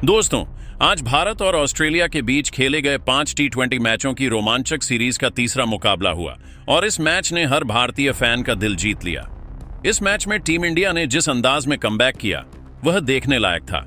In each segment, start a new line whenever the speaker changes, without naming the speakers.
दोस्तों, आज भारत और ऑस्ट्रेलिया के बीच खेले गए 5 टी20 मैचों की रोमांचक सीरीज का तीसरा मुकाबला हुआ और इस मैच ने हर भारतीय फैन का दिल जीत लिया। इस मैच में टीम इंडिया ने जिस अंदाज में कमबैक किया वह देखने लायक था।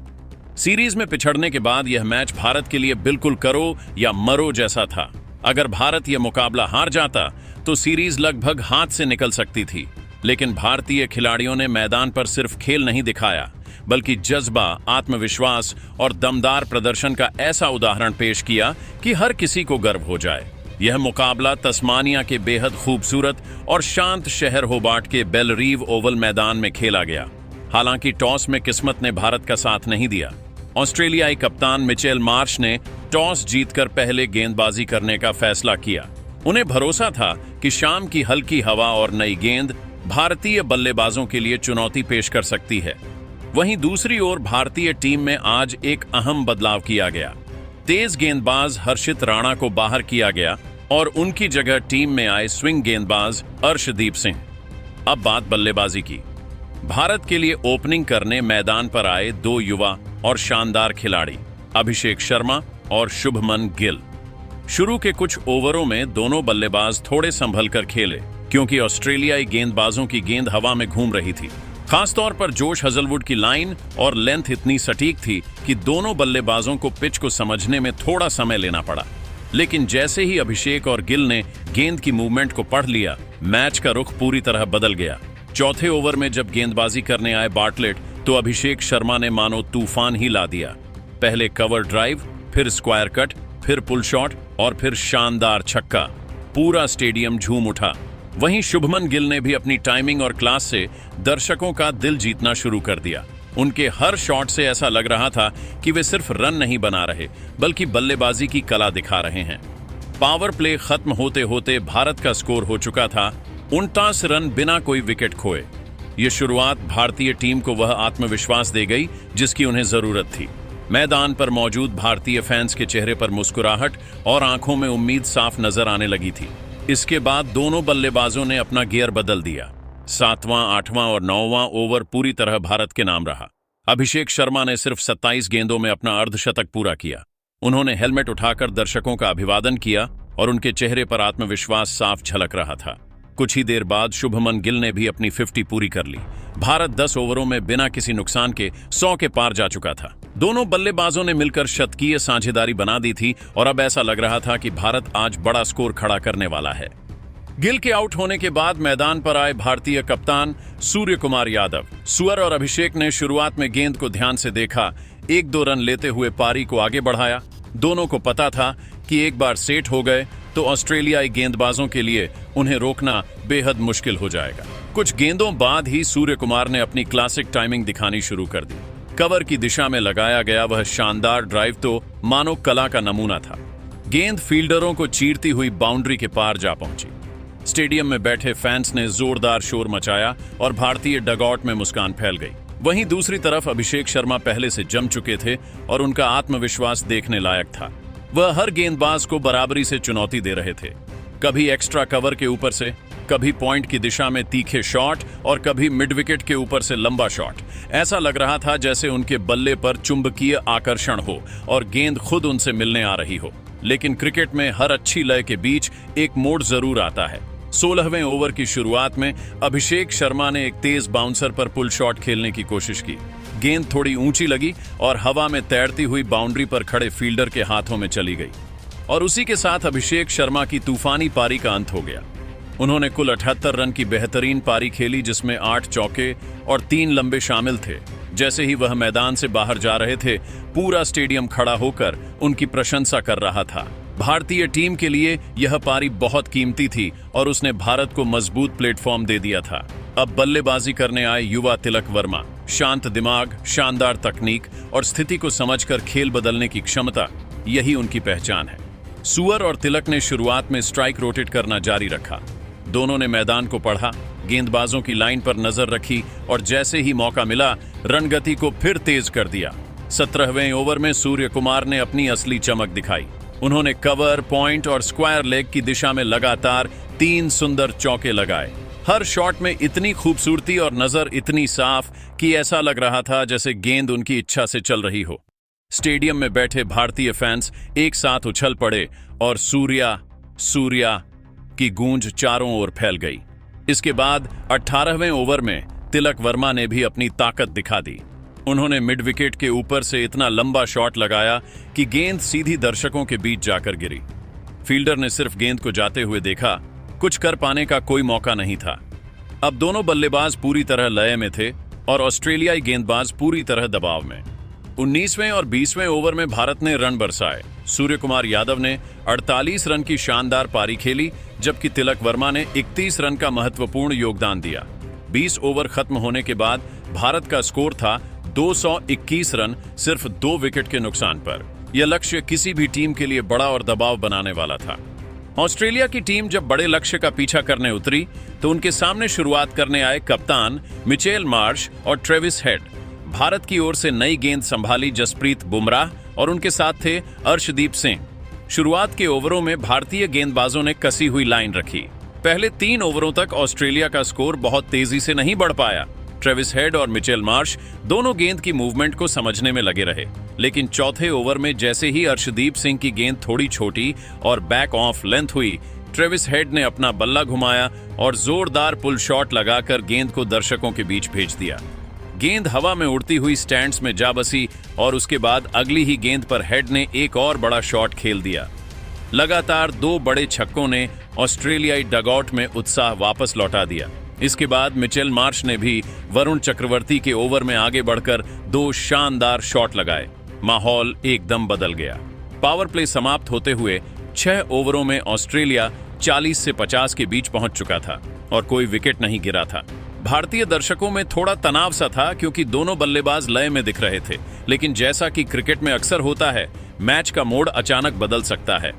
सीरीज में पिछड़ने के बाद यह मैच भारत के लिए बिल्कुल करो या मरो जैसा था। अगर भारत यह मुकाबला हार जाता तो सीरीज लगभग हाथ से निकल सकती थी, लेकिन भारतीय खिलाड़ियों ने मैदान पर सिर्फ खेल नहीं दिखाया बल्कि जज्बा, आत्मविश्वास और दमदार प्रदर्शन का ऐसा उदाहरण पेश किया कि हर किसी को गर्व हो जाए। यह मुकाबला तस्मानिया के बेहद खूबसूरत और शांत शहर होबार्ट के बेलरीव ओवल मैदान में खेला गया। हालांकि टॉस में किस्मत ने भारत का साथ नहीं दिया। ऑस्ट्रेलियाई कप्तान मिचेल मार्श ने टॉस जीतकर पहले गेंदबाजी करने का फैसला किया। उन्हें भरोसा था कि शाम की हल्की हवा और नई गेंद भारतीय बल्लेबाजों के लिए चुनौती पेश कर सकती है। वहीं दूसरी ओर भारतीय टीम में आज एक अहम बदलाव किया गया। तेज गेंदबाज हर्षित राणा को बाहर किया गया और उनकी जगह टीम में आए स्विंग गेंदबाज अर्शदीप सिंह। अब बात बल्लेबाजी की। भारत के लिए ओपनिंग करने मैदान पर आए दो युवा और शानदार खिलाड़ी, अभिषेक शर्मा और शुभमन गिल। शुरू के कुछ ओवरों में दोनों बल्लेबाज थोड़े संभल कर खेले क्योंकि ऑस्ट्रेलियाई गेंदबाजों की गेंद हवा में घूम रही थी। खासतौर पर जोश हजलवुड की लाइन और लेंथ इतनी सटीक थी कि दोनों बल्लेबाजों को पिच को समझने में थोड़ा समय लेना पड़ा। लेकिन जैसे ही अभिषेक और गिल ने गेंद की मूवमेंट को पढ़ लिया, मैच का रुख पूरी तरह बदल गया। चौथे ओवर में जब गेंदबाजी करने आए बार्टलेट, तो अभिषेक शर्मा ने मानो तूफान ही ला दिया। पहले कवर ड्राइव, फिर स्क्वायर कट, फिर पुल शॉट और फिर शानदार छक्का। पूरा स्टेडियम झूम उठा। वहीं शुभमन गिल ने भी अपनी टाइमिंग और क्लास से दर्शकों का दिल जीतना शुरू कर दिया। उनके हर शॉट से ऐसा लग रहा था कि वे सिर्फ रन नहीं बना रहे बल्कि बल्लेबाजी की कला दिखा रहे हैं। पावर प्ले खत्म होते होते भारत का स्कोर हो चुका था 49 रन बिना कोई विकेट खोए। ये शुरुआत भारतीय टीम को वह आत्मविश्वास दे गई जिसकी उन्हें जरूरत थी। मैदान पर मौजूद भारतीय फैंस के चेहरे पर मुस्कुराहट और आंखों में उम्मीद साफ नजर आने लगी थी। इसके बाद दोनों बल्लेबाजों ने अपना गियर बदल दिया। 7वां, 8वां और 9वां ओवर पूरी तरह भारत के नाम रहा। अभिषेक शर्मा ने सिर्फ 27 गेंदों में अपना अर्धशतक पूरा किया। उन्होंने हेलमेट उठाकर दर्शकों का अभिवादन किया और उनके चेहरे पर आत्मविश्वास साफ झलक रहा था। कुछ ही देर बाद शुभमन गिल ने भी अपनी 50 पूरी कर ली। भारत 10 ओवरों में बिना किसी नुकसान के 100 के पार जा चुका था। दोनों बल्लेबाजों ने मिलकर शतकीय साझेदारी बना दी थी और अब ऐसा लग रहा था कि भारत आज बड़ा स्कोर खड़ा करने वाला है। गिल के आउट होने के बाद मैदान पर आए भारतीय कप्तान सूर्य कुमार यादव। सुअर और अभिषेक ने शुरुआत में गेंद को ध्यान से देखा, 1-2 रन लेते हुए पारी को आगे बढ़ाया। दोनों को पता था कि एक बार सेट हो गए तो ऑस्ट्रेलियाई गेंदबाजों के लिए उन्हें रोकना बेहद मुश्किल हो जाएगा। कुछ गेंदों बाद ही सूर्य कुमार ने अपनी क्लासिक टाइमिंग दिखानी शुरू कर दी। कवर की दिशा में लगाया गया वह शानदार ड्राइव तो मानो कला का नमूना था। गेंद फील्डरों को चीरती हुई बाउंड्री के पार जा पहुंची। स्टेडियम में बैठे फैंस ने जोरदार शोर मचाया और भारतीय डगआउट में मुस्कान फैल गई। वहीं दूसरी तरफ अभिषेक शर्मा पहले से जम चुके थे और उनका आत्मविश्वास देखने लायक था। वह हर गेंदबाज को बराबरी से चुनौती दे रहे थे। कभी एक्स्ट्रा कवर के ऊपर से, कभी पॉइंट की दिशा में तीखे शॉट और कभी मिड विकेट के ऊपर से लंबा शॉट। ऐसा लग रहा था जैसे उनके बल्ले पर चुंबकीय आकर्षण हो और गेंद खुद उनसे मिलने आ रही हो। लेकिन क्रिकेट में हर अच्छी लय के बीच एक मोड़ जरूर आता है। 16वें ओवर की शुरुआत में अभिषेक शर्मा ने एक तेज बाउंसर पर पुल शॉट खेलने की कोशिश की। गेंद थोड़ी ऊंची लगी और हवा में तैरती हुई बाउंड्री पर खड़े फील्डर के हाथों में चली गई और उसी के साथ अभिषेक शर्मा की तूफानी पारी का अंत हो गया। उन्होंने कुल 78 रन की बेहतरीन पारी खेली जिसमें 8 चौके और 3 लंबे शामिल थे। जैसे ही वह मैदान से बाहर जा रहे थे, पूरा स्टेडियम खड़ा होकर उनकी प्रशंसा कर रहा था। भारतीय टीम के लिए यह पारी बहुत कीमती थी और उसने भारत को मजबूत प्लेटफॉर्म दे दिया था। अब बल्लेबाजी करने आए युवा तिलक वर्मा। शांत दिमाग, शानदार तकनीक और स्थिति को समझकर खेल बदलने की क्षमता, यही उनकी पहचान है। सुअर और तिलक ने शुरुआत में स्ट्राइक रोटेट करना जारी रखा। दोनों ने मैदान को पढ़ा, गेंदबाजों की लाइन पर नजर रखी और जैसे ही मौका मिला रणगति को फिर तेज कर दिया। 17वें ओवर में सूर्य कुमार ने अपनी असली चमक दिखाई। उन्होंने कवर, पॉइंट और स्क्वायर लेग की दिशा में लगातार 3 सुंदर चौके लगाए। हर शॉट में इतनी खूबसूरती और नजर इतनी साफ कि ऐसा लग रहा था जैसे गेंद उनकी इच्छा से चल रही हो। स्टेडियम में बैठे भारतीय फैंस एक साथ उछल पड़े और सूर्या सूर्या की गूंज चारों ओर फैल गई। इसके बाद 18वें ओवर में तिलक वर्मा ने भी अपनी ताकत दिखा दी। उन्होंने मिड विकेट के ऊपर से इतना लंबा शॉट लगाया कि गेंद सीधी दर्शकों के बीच जाकर गिरी। फील्डर ने सिर्फ गेंद को जाते हुए देखा, कुछ कर पाने का कोई मौका नहीं था। अब दोनों बल्लेबाज पूरी तरह लय में थे और ऑस्ट्रेलियाई गेंदबाज पूरी तरह दबाव में। 19वें और 20वें ओवर में भारत ने रन बरसाए। सूर्य कुमार यादव ने 48 रन की शानदार पारी खेली, जबकि तिलक वर्मा ने 31 रन का महत्वपूर्ण योगदान दिया। 20 ओवर खत्म होने के बाद भारत का स्कोर था 221 रन, सिर्फ 2 विकेट के नुकसान पर। यह लक्ष्य किसी भी टीम के लिए बड़ा और दबाव बनाने वाला था। ऑस्ट्रेलिया की टीम जब बड़े लक्ष्य का पीछा करने उतरी तो उनके सामने शुरुआत करने आए कप्तान मिचेल मार्श और ट्रेविस हेड। भारत की ओर से नई गेंद संभाली जसप्रीत बुमराह और उनके साथ थे अर्शदीप सिंह। शुरुआत के ओवरों में भारतीय गेंदबाजों ने कसी हुई लाइन रखी। पहले 3 ओवरों तक ऑस्ट्रेलिया का स्कोर बहुत तेजी से नहीं बढ़ पाया। ट्रेविस हेड और मिचेल मार्श दोनों गेंद की मूवमेंट को समझने में लगे रहे, लेकिन चौथे ओवर में जैसे ही अर्शदीप सिंह की गेंद थोड़ी छोटी और बैक ऑफ लेंथ हुई, ट्रेविस हेड ने अपना बल्ला घुमाया और जोरदार पुल शॉट लगाकर गेंद को दर्शकों के बीच भेज दिया। गेंद हवा में उड़ती हुई स्टैंड्स में जा बसी और उसके बाद अगली ही गेंद पर हेड ने एक और बड़ा शॉट खेल दिया। लगातार 2 बड़े छक्कों ने ऑस्ट्रेलियाई डगआउट में उत्साह वापस लौटा दिया। इसके बाद मिचेल मार्श ने भी वरुण चक्रवर्ती के ओवर में आगे बढ़कर 2 शानदार शॉट लगाए। माहौल एकदम बदल गया। पावर प्ले समाप्त होते हुए 6 ओवरों में ऑस्ट्रेलिया 40 से 50 के बीच पहुंच चुका था और कोई विकेट नहीं गिरा था। भारतीय दर्शकों में थोड़ा तनाव सा था क्योंकि दोनों बल्लेबाज लय में दिख रहे थे, लेकिन जैसा कि क्रिकेट में अक्सर होता है, मैच का मोड़ अचानक बदल सकता है।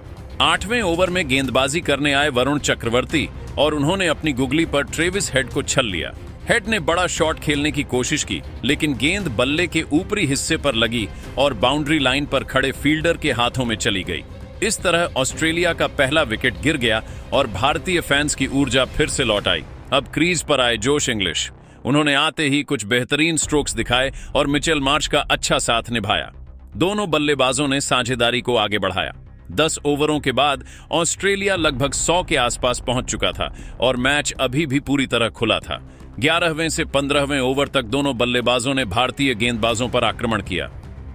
8वें ओवर में गेंदबाजी करने आए वरुण चक्रवर्ती और उन्होंने अपनी गुगली पर ट्रेविस हेड को छल लिया। हेड ने बड़ा शॉट खेलने की कोशिश की, लेकिन गेंद बल्ले के ऊपरी हिस्से पर लगी और बाउंड्री लाइन पर खड़े फील्डर के हाथों में चली गई। इस तरह ऑस्ट्रेलिया का पहला विकेट गिर गया और भारतीय फैंस की ऊर्जा फिर से लौट आई। अब क्रीज पर आए जोश इंग्लिश। उन्होंने आते ही कुछ बेहतरीन स्ट्रोक्स दिखाए और मिचेल मार्श का अच्छा साथ निभाया। दोनों बल्लेबाजों ने साझेदारी को आगे बढ़ाया। 10 ओवरों के बाद ऑस्ट्रेलिया लगभग 100 के आसपास पहुंच चुका था और मैच अभी भी पूरी तरह खुला था। 11वें से 15वें ओवर तक दोनों बल्लेबाजों ने भारतीय गेंदबाजों पर आक्रमण किया।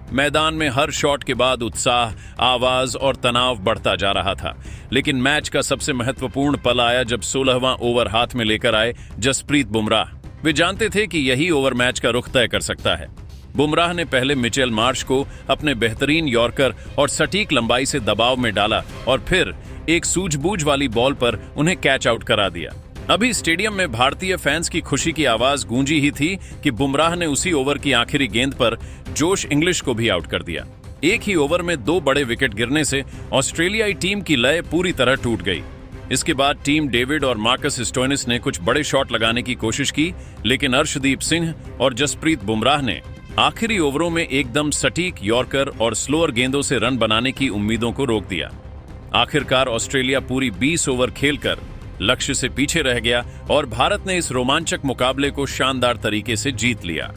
मैदान में हर शॉट के बाद उत्साह, आवाज और तनाव बढ़ता जा रहा था, लेकिन मैच का सबसे महत्वपूर्ण पल आया जब 16वां ओवर हाथ में लेकर आए जसप्रीत बुमराह। वे जानते थे कि यही ओवर मैच का रुख तय कर सकता है। बुमराह ने पहले मिचेल मार्श को अपने बेहतरीन यॉर्कर और सटीक लंबाई से दबाव में डाला और फिर एक सूझबूझ वाली बॉल पर उन्हें कैच आउट करा दिया। अभी स्टेडियम में भारतीय फैंस की खुशी की आवाज गूंजी ही थी कि बुमराह ने उसी ओवर की आखिरी गेंद पर जोश इंग्लिश को भी आउट कर दिया। एक ही ओवर में 2 बड़े विकेट गिरने से ऑस्ट्रेलियाई टीम की लय पूरी तरह टूट गई। इसके बाद टीम डेविड और मार्कस स्टोइनिस ने कुछ बड़े शॉट लगाने की कोशिश की, लेकिन अर्शदीप सिंह और जसप्रीत बुमराह ने आखिरी ओवरों में एकदम सटीक यॉर्कर और स्लोअर गेंदों से रन बनाने की उम्मीदों को रोक दिया। आखिरकार ऑस्ट्रेलिया पूरी 20 ओवर खेलकर लक्ष्य से पीछे रह गया और भारत ने इस रोमांचक मुकाबले को शानदार तरीके से जीत लिया।